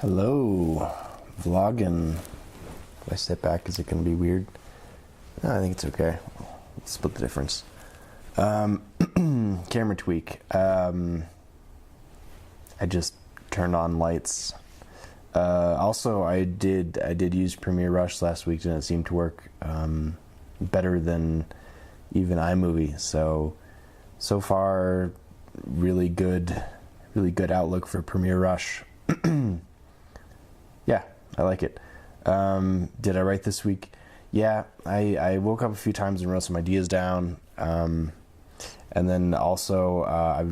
Hello, vlogging. If I step back, is it going to be weird? No, I think it's okay. Split the difference. Camera tweak. I just turned on lights. Also, I did use Premiere Rush last week, and it seemed to work better than even iMovie. So far, really good outlook for Premiere Rush. Yeah, I like it. Did I write this week? Yeah, I woke up a few times and wrote some ideas down. And then also, I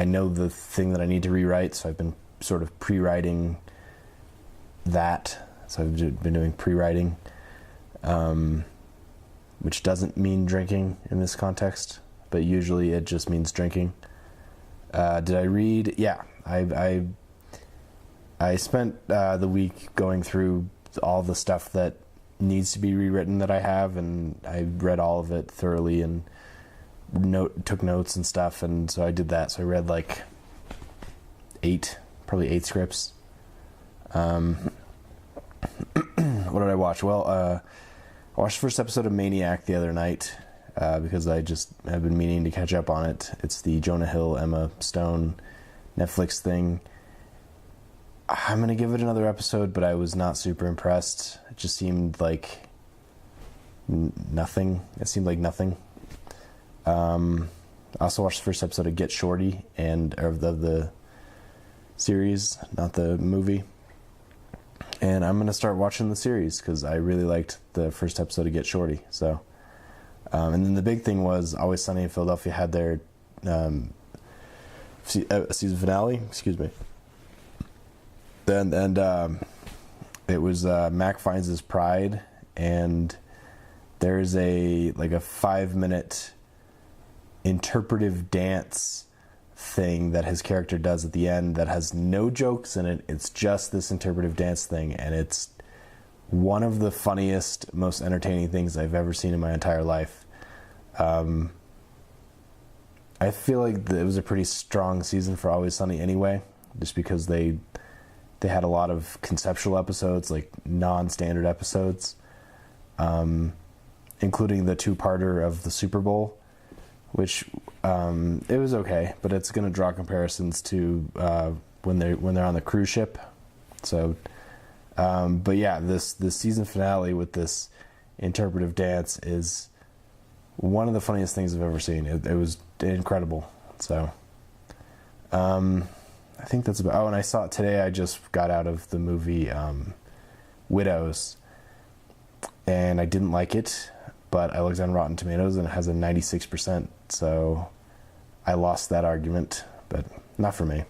know the thing that I need to rewrite, so I've been sort of pre-writing that. So I've been doing pre-writing, which doesn't mean drinking in this context, but usually it just means drinking. Did I read? Yeah, I spent the week going through all the stuff that needs to be rewritten that I have, and I read all of it thoroughly and took notes and stuff, and so I did that. So I read like probably eight scripts. What did I watch? Well, I watched the first episode of Maniac the other night because I just have been meaning to catch up on it. It's the Jonah Hill, Emma Stone Netflix thing. I'm going to give it another episode, but I was not super impressed. It just seemed like nothing. It seemed like nothing. I also watched the first episode of Get Shorty of the series, not the movie. And I'm going to start watching the series because I really liked the first episode of Get Shorty. So, and then the big thing was Always Sunny in Philadelphia had their season finale. Excuse me. And it was Mac Finds His Pride, and there's a 5-minute interpretive dance thing that his character does at the end that has no jokes in it. It's just this interpretive dance thing, and it's one of the funniest, most entertaining things I've ever seen in my entire life. I feel like it was a pretty strong season for Always Sunny anyway, just because they had a lot of conceptual episodes, like non-standard episodes, including the two-parter of the Super Bowl, which it was okay, but it's going to draw comparisons to when they're on the cruise ship. So, but yeah, this season finale with this interpretive dance is one of the funniest things I've ever seen. It was incredible. So, I think that's about. Oh, and I saw it today. I just got out of the movie Widows, and I didn't like it, but I looked on Rotten Tomatoes and it has a 96%. So I lost that argument, but not for me.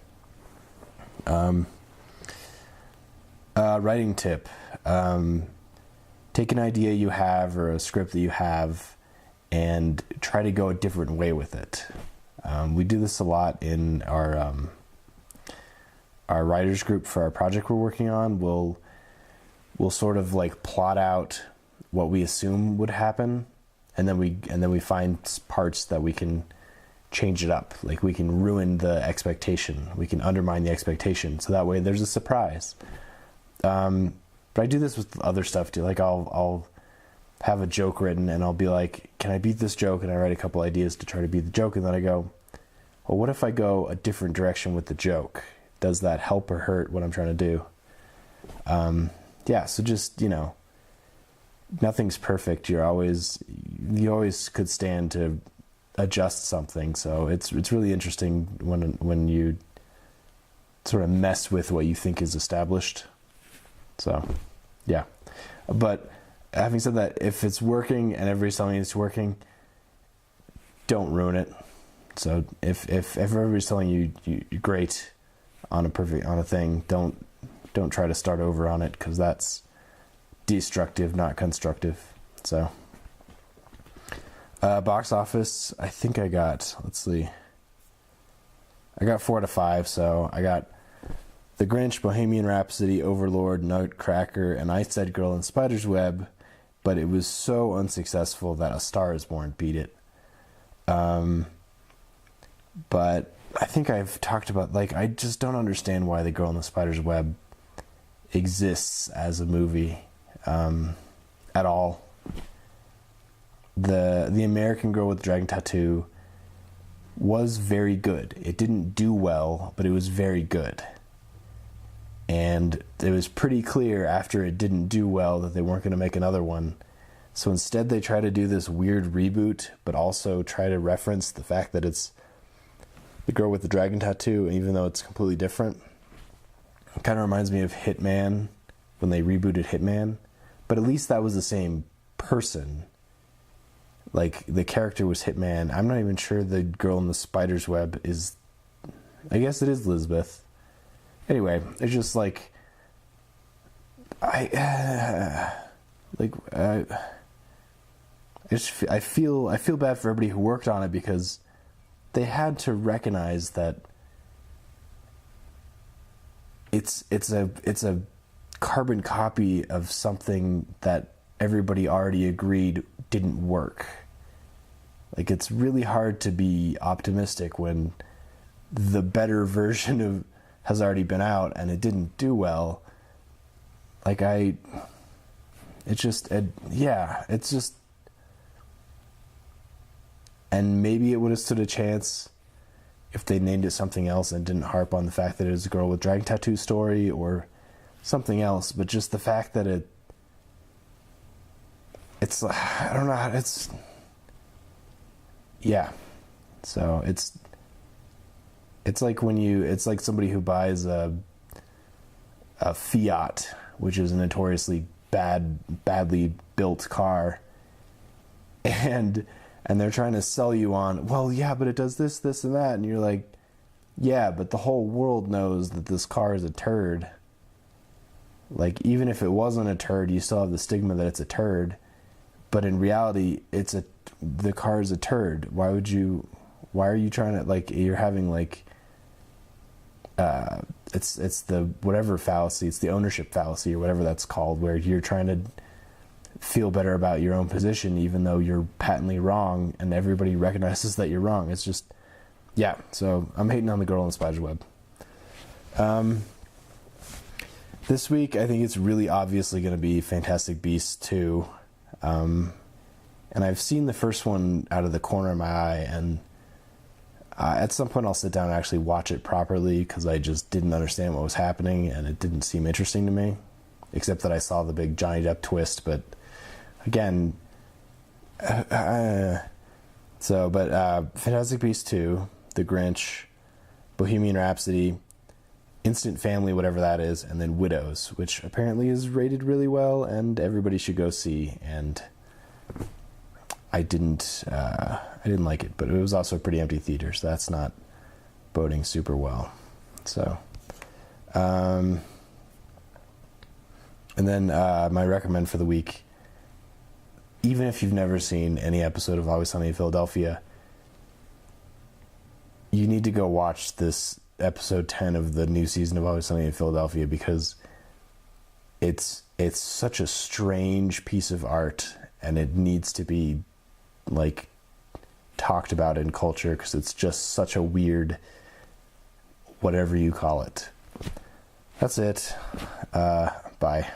Writing tip: take an idea you have or a script that you have, and try to go a different way with it. We do this a lot in our writers group for our project we're working on. We'll sort of like plot out what we assume would happen, and then we find parts that we can change it up. Like we can ruin the expectation, we can undermine the expectation, so that way there's a surprise. But I do this with other stuff too. Like I'll have a joke written and I'll be like, can I beat this joke? And I write a couple ideas to try to beat the joke, and then I go, well, what if I go a different direction with the joke? Does that help or hurt what I'm trying to do? Yeah, so just, nothing's perfect. You always could stand to adjust something. So it's really interesting when you sort of mess with what you think is established. So, yeah. But having said that, if it's working and everybody's telling you it's working, don't ruin it. So if everybody's telling you you're great on a thing, don't try to start over on it, because that's destructive, not constructive. So box office, I think I got 4 out of 5. So I got The Grinch, Bohemian Rhapsody, Overlord, Nutcracker, and I Said Girl in Spider's Web, but it was so unsuccessful that A Star Is Born beat it. But I think I've talked about, like, I just don't understand why The Girl in the Spider's Web exists as a movie at all. The American Girl with the Dragon Tattoo was very good. It didn't do well, but it was very good. And it was pretty clear after it didn't do well that they weren't going to make another one. So instead they try to do this weird reboot, but also try to reference the fact that it's The Girl with the Dragon Tattoo, even though it's completely different. It kind of reminds me of Hitman, when they rebooted Hitman. But at least that was the same person. Like, the character was Hitman. I'm not even sure the Girl in the Spider's Web is... I guess it is Lisbeth. Anyway, it's just like... I feel bad for everybody who worked on it, because they had to recognize that it's a carbon copy of something that everybody already agreed didn't work. Like, it's really hard to be optimistic when the better version has already been out and it didn't do well. Like, it's just, and maybe it would have stood a chance if they named it something else and didn't harp on the fact that it was a Girl with Dragon Tattoo story or something else, but just the fact that it's, I don't know, so it's like it's like somebody who buys a Fiat, which is a notoriously badly built car, and they're trying to sell you on, well, yeah, but it does this, this, and that, and you're like, yeah, but the whole world knows that this car is a turd. Like, even if it wasn't a turd, you still have the stigma that it's a turd, but in reality, the car is a turd. Why are you trying to, like, you're having, like, it's the whatever fallacy, it's the ownership fallacy or whatever that's called, where you're trying to feel better about your own position even though you're patently wrong and everybody recognizes that you're wrong. It's just, yeah, so I'm hating on The Girl in the Spider's Web. This week, I think it's really obviously going to be Fantastic Beasts 2. And I've seen the first one out of the corner of my eye, and at some point I'll sit down and actually watch it properly, because I just didn't understand what was happening and it didn't seem interesting to me, except that I saw the big Johnny Depp twist. But again, Fantastic Beasts 2, The Grinch, Bohemian Rhapsody, Instant Family, whatever that is, and then Widows, which apparently is rated really well and everybody should go see. And I didn't like it, but it was also a pretty empty theater, so that's not boding super well. So, and then my recommend for the week, even if you've never seen any episode of Always Sunny in Philadelphia, you need to go watch this episode 10 of the new season of Always Sunny in Philadelphia, because it's such a strange piece of art, and it needs to be, like, talked about in culture, because it's just such a weird, whatever you call it. That's it. Bye.